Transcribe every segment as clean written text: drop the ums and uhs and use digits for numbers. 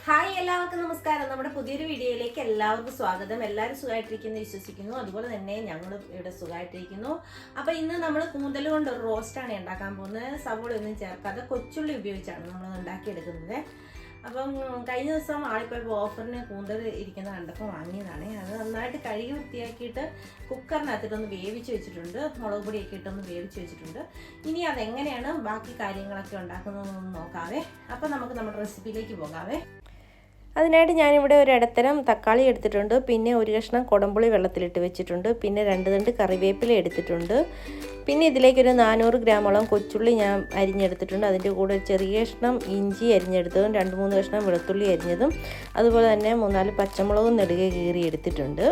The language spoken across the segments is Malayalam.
ഹായ് എല്ലാവർക്കും നമസ്കാരം. നമ്മുടെ പുതിയൊരു വീഡിയോയിലേക്ക് എല്ലാവർക്കും സ്വാഗതം. എല്ലാവരും സുഖമായിട്ടിരിക്കുന്നു വിശ്വസിക്കുന്നു. അതുപോലെ തന്നെ ഞങ്ങൾ ഇവിടെ സുഖമായിട്ടിരിക്കുന്നു. അപ്പോൾ ഇന്ന് നമ്മൾ കൂന്തൽ കൊണ്ട് ഒരു റോസ്റ്റാണ് ഉണ്ടാക്കാൻ പോകുന്നത്. സവോള ഒന്നും ചേർക്കാതെ കൊച്ചുള്ളി ഉപയോഗിച്ചാണ് നമ്മൾ ഉണ്ടാക്കിയെടുക്കുന്നത്. അപ്പം കഴിഞ്ഞ ദിവസം ആളിപ്പോൾ ഓഫറിന് കൂന്തൽ ഇരിക്കുന്ന കണ്ടപ്പോൾ വാങ്ങിയതാണ്. അത് നന്നായിട്ട് കഴുകി വൃത്തിയാക്കിയിട്ട് കുക്കറിനകത്തിട്ടൊന്ന് വേവിച്ച് വെച്ചിട്ടുണ്ട്. മുളക് പൊടിയൊക്കെ ഇട്ടൊന്ന് വേവിച്ച് വെച്ചിട്ടുണ്ട്. ഇനി അതെങ്ങനെയാണ് ബാക്കി കാര്യങ്ങളൊക്കെ ഉണ്ടാക്കുന്നതെന്നൊന്ന് നോക്കാവേ. അപ്പം നമുക്ക് നമ്മുടെ റെസിപ്പിയിലേക്ക് പോകാവേ. അതിനായിട്ട് ഞാനിവിടെ ഒരു ഇടത്തരം തക്കാളി എടുത്തിട്ടുണ്ട്. പിന്നെ ഒരു കഷ്ണം കുടംപുളി വെള്ളത്തിലിട്ട് വെച്ചിട്ടുണ്ട്. പിന്നെ 2 തണ്ട് കറിവേപ്പില എടുത്തിട്ടുണ്ട്. പിന്നെ ഇതിലേക്കൊരു 400 ഗ്രാമോളം കൊച്ചുള്ളി ഞാൻ അരിഞ്ഞെടുത്തിട്ടുണ്ട്. അതിൻ്റെ കൂടെ ചെറിയ കഷ്ണം ഇഞ്ചി അരിഞ്ഞെടുത്തതും 2-3 കഷ്ണം വെളുത്തുള്ളി അരിഞ്ഞതും അതുപോലെ തന്നെ 3-4 പച്ചമുളകും നെടുകെ കീറി എടുത്തിട്ടുണ്ട്.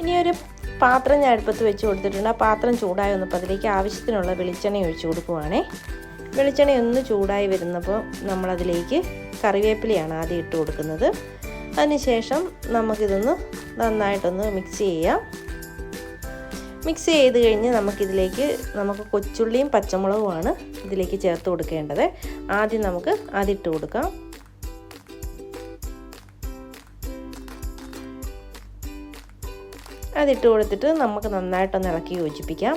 ഇനിയൊരു പാത്രം ഞാൻ അടുപ്പത്ത് വെച്ച് കൊടുത്തിട്ടുണ്ട്. ആ പാത്രം ചൂടായി വന്നപ്പോൾ അതിലേക്ക് ആവശ്യത്തിനുള്ള വെളിച്ചെണ്ണ ഒഴിച്ച് കൊടുക്കുവാണേ. വെളിച്ചെണ്ണ ഒന്ന് ചൂടായി വരുന്നപ്പോൾ നമ്മളതിലേക്ക് കറിവേപ്പിലയാണ് ആദ്യം ഇട്ട് കൊടുക്കുന്നത്. അതിനുശേഷം നമുക്കിതൊന്ന് നന്നായിട്ടൊന്ന് മിക്സ് ചെയ്യാം. മിക്സ് ചെയ്ത് കഴിഞ്ഞ് നമുക്ക് കൊച്ചുള്ളിയും പച്ചമുളകുമാണ് ഇതിലേക്ക് ചേർത്ത് കൊടുക്കേണ്ടത്. ആദ്യം നമുക്ക് അതിട്ട് കൊടുക്കാം. അതിട്ട് കൊടുത്തിട്ട് നമുക്ക് നന്നായിട്ടൊന്ന് ഇളക്കി യോജിപ്പിക്കാം.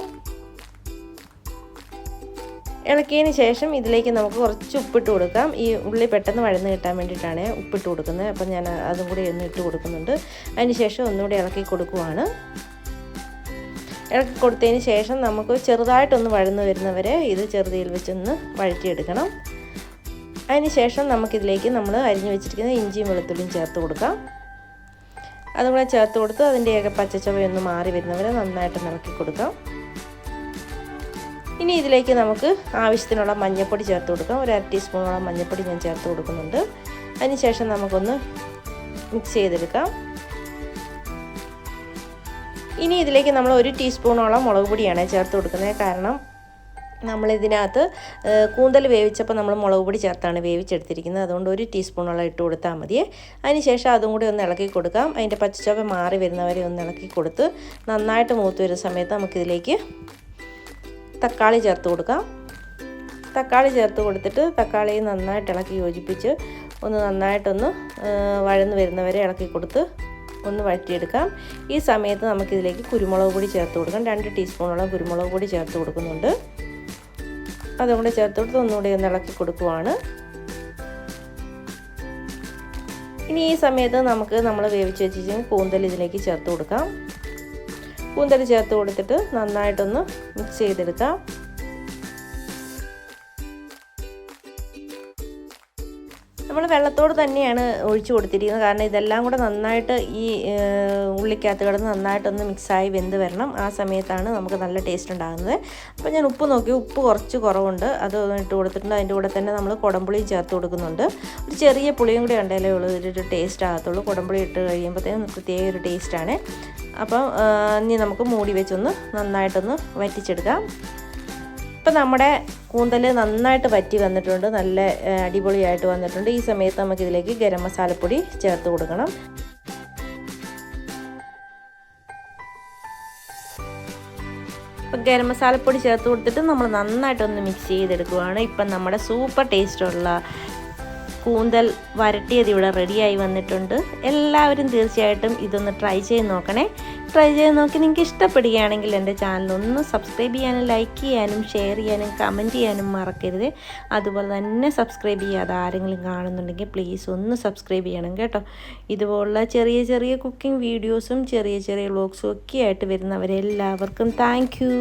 ഇളക്കിയതിന് ശേഷം ഇതിലേക്ക് നമുക്ക് കുറച്ച് ഉപ്പിട്ട് കൊടുക്കാം. ഈ ഉള്ളി പെട്ടെന്ന് വഴന്ന് കിട്ടാൻ വേണ്ടിയിട്ടാണ് ഉപ്പിട്ട് കൊടുക്കുന്നത്. അപ്പം ഞാൻ അതും കൂടി ഒന്ന് ഇട്ട് കൊടുക്കുന്നുണ്ട്. അതിന് ശേഷം ഒന്നുകൂടി ഇളക്കി കൊടുക്കുവാണ്. ഇളക്കി കൊടുത്തതിന് ശേഷം നമുക്ക് ചെറുതായിട്ടൊന്ന് വഴന്ന് വരുന്നവരെ ഇത് ചെറുതീയിൽ വെച്ചൊന്ന് വഴറ്റിയെടുക്കണം. അതിന് ശേഷം നമുക്കിതിലേക്ക് നമ്മൾ അരിഞ്ഞു വെച്ചിരിക്കുന്ന ഇഞ്ചിയും വെളുത്തുള്ളിയും ചേർത്ത് കൊടുക്കാം. അതുകൂടെ ചേർത്ത് കൊടുത്ത് അതിൻ്റെയൊക്കെ പച്ചച്ചവയൊന്ന് മാറി വരുന്നവരെ നന്നായിട്ട് ഇളക്കി കൊടുക്കാം. ഇനി ഇതിലേക്ക് നമുക്ക് ആവശ്യത്തിനുള്ള മഞ്ഞൾപ്പൊടി ചേർത്ത് കൊടുക്കാം. ഒരു 1/2 ടീസ്പൂണോളം മഞ്ഞൾപ്പൊടി ഞാൻ ചേർത്ത് കൊടുക്കുന്നുണ്ട്. അതിനുശേഷം നമുക്കൊന്ന് മിക്സ് ചെയ്തെടുക്കാം. ഇനി ഇതിലേക്ക് നമ്മൾ 1 ടീസ്പൂണോളം മുളക് പൊടിയാണ് ചേർത്ത് കൊടുക്കുന്നത്. കാരണം നമ്മളിതിനകത്ത് കൂന്തൽ വേവിച്ചപ്പോൾ നമ്മൾ മുളക് പൊടി ചേർത്താണ് വേവിച്ചെടുത്തിരിക്കുന്നത്. അതുകൊണ്ട് 1 ടീസ്പൂണോളം ഇട്ട് കൊടുത്താൽ മതിയേ. അതിനുശേഷം അതും കൂടി ഒന്ന് ഇളക്കി കൊടുക്കാം. അതിൻ്റെ പച്ചച്ചവ മാറി വരുന്നവരെ ഒന്ന് ഇളക്കി കൊടുത്ത് നന്നായിട്ട് മൂത്ത് വരുന്ന സമയത്ത് നമുക്കിതിലേക്ക് തക്കാളി ചേർത്ത് കൊടുക്കാം. തക്കാളി ചേർത്ത് കൊടുത്തിട്ട് തക്കാളി നന്നായിട്ട് ഇളക്കി യോജിപ്പിച്ച് ഒന്ന് നന്നായിട്ടൊന്ന് വഴന്ന് വരുന്നവരെ ഇളക്കി കൊടുത്ത് ഒന്ന് വഴറ്റിയെടുക്കാം. ഈ സമയത്ത് നമുക്കിതിലേക്ക് കുരുമുളക് പൊടി ചേർത്ത് കൊടുക്കാം. 2 ടീസ്പൂണോളം കുരുമുളക് പൊടി ചേർത്ത് കൊടുക്കുന്നുണ്ട്. അതും കൂടെ ചേർത്ത് കൊടുത്ത് ഒന്നുകൂടി ഒന്ന് ഇളക്കി കൊടുക്കുവാണ്. ഇനി ഈ സമയത്ത് നമ്മൾ വേവിച്ച് വെച്ചിരിക്കുന്ന കൂന്തൽ ഇതിലേക്ക് ചേർത്ത് കൊടുക്കാം. കൂന്തൽ ചേർത്ത് കൊടുത്തിട്ട് നന്നായിട്ടൊന്ന് മിക്സ് ചെയ്തെടുക്കാം. നമ്മൾ വെള്ളത്തോട് തന്നെയാണ് ഒഴിച്ചു കൊടുത്തിരിക്കുന്നത്. കാരണം ഇതെല്ലാം കൂടെ നന്നായിട്ട് ഈ ഉള്ളിക്കകത്ത് കിടന്ന് നന്നായിട്ടൊന്ന് മിക്സായി വെന്ത് വരണം. ആ സമയത്താണ് നമുക്ക് നല്ല ടേസ്റ്റ് ഉണ്ടാകുന്നത്. അപ്പോൾ ഞാൻ ഉപ്പ് നോക്കി, ഉപ്പ് കുറച്ച് കുറവുണ്ട്. അത് ഇട്ട് കൊടുത്തിട്ടുണ്ട്. അതിൻ്റെ കൂടെ തന്നെ നമ്മൾ കുടംപുളിയും ചേർത്ത് കൊടുക്കുന്നുണ്ട്. ഒരു ചെറിയ പുളിയും കൂടി ഉണ്ടെങ്കിലേ ഉള്ളൂ ഒരു ടേസ്റ്റ് ആകത്തുള്ളൂ. കുടംപുളി ഇട്ട് കഴിയുമ്പോഴത്തേനും പ്രത്യേക ഒരു ടേസ്റ്റാണ്. അപ്പം ഇനി നമുക്ക് മൂടി വെച്ചൊന്ന് നന്നായിട്ടൊന്ന് വറ്റിച്ചെടുക്കാം. ഇപ്പം നമ്മുടെ കൂന്തൽ നന്നായിട്ട് വറ്റി വന്നിട്ടുണ്ട്. നല്ല അടിപൊളിയായിട്ട് വന്നിട്ടുണ്ട്. ഈ സമയത്ത് നമുക്കിതിലേക്ക് ഗരം മസാലപ്പൊടി ചേർത്ത് കൊടുക്കണം. ഇപ്പം ഗരം മസാലപ്പൊടി ചേർത്ത് കൊടുത്തിട്ട് നമ്മൾ നന്നായിട്ടൊന്ന് മിക്സ് ചെയ്തെടുക്കുകയാണ്. ഇപ്പം നമ്മുടെ സൂപ്പർ ടേസ്റ്റുള്ള കൂന്തൽ വരട്ടിയത് ഇവിടെ റെഡിയായി വന്നിട്ടുണ്ട്. എല്ലാവരും തീർച്ചയായിട്ടും ഇതൊന്ന് ട്രൈ ചെയ്ത് നോക്കണേ. ട്രൈ ചെയ്ത് നോക്കി നിങ്ങൾക്ക് ഇഷ്ടപ്പെടുകയാണെങ്കിൽ എൻ്റെ ചാനലൊന്ന് സബ്സ്ക്രൈബ് ചെയ്യാനും ലൈക്ക് ചെയ്യാനും ഷെയർ ചെയ്യാനും കമൻറ്റ് ചെയ്യാനും മറക്കരുത്. അതുപോലെ തന്നെ സബ്സ്ക്രൈബ് ചെയ്യാതെ ആരെങ്കിലും കാണുന്നുണ്ടെങ്കിൽ പ്ലീസ് ഒന്ന് സബ്സ്ക്രൈബ് ചെയ്യണം കേട്ടോ. ഇതുപോലുള്ള ചെറിയ ചെറിയ കുക്കിംഗ് വീഡിയോസും ചെറിയ ചെറിയ വ്ളോഗ്സും ഒക്കെ ആയിട്ട് വരുന്നവരെല്ലാവർക്കും താങ്ക് യു.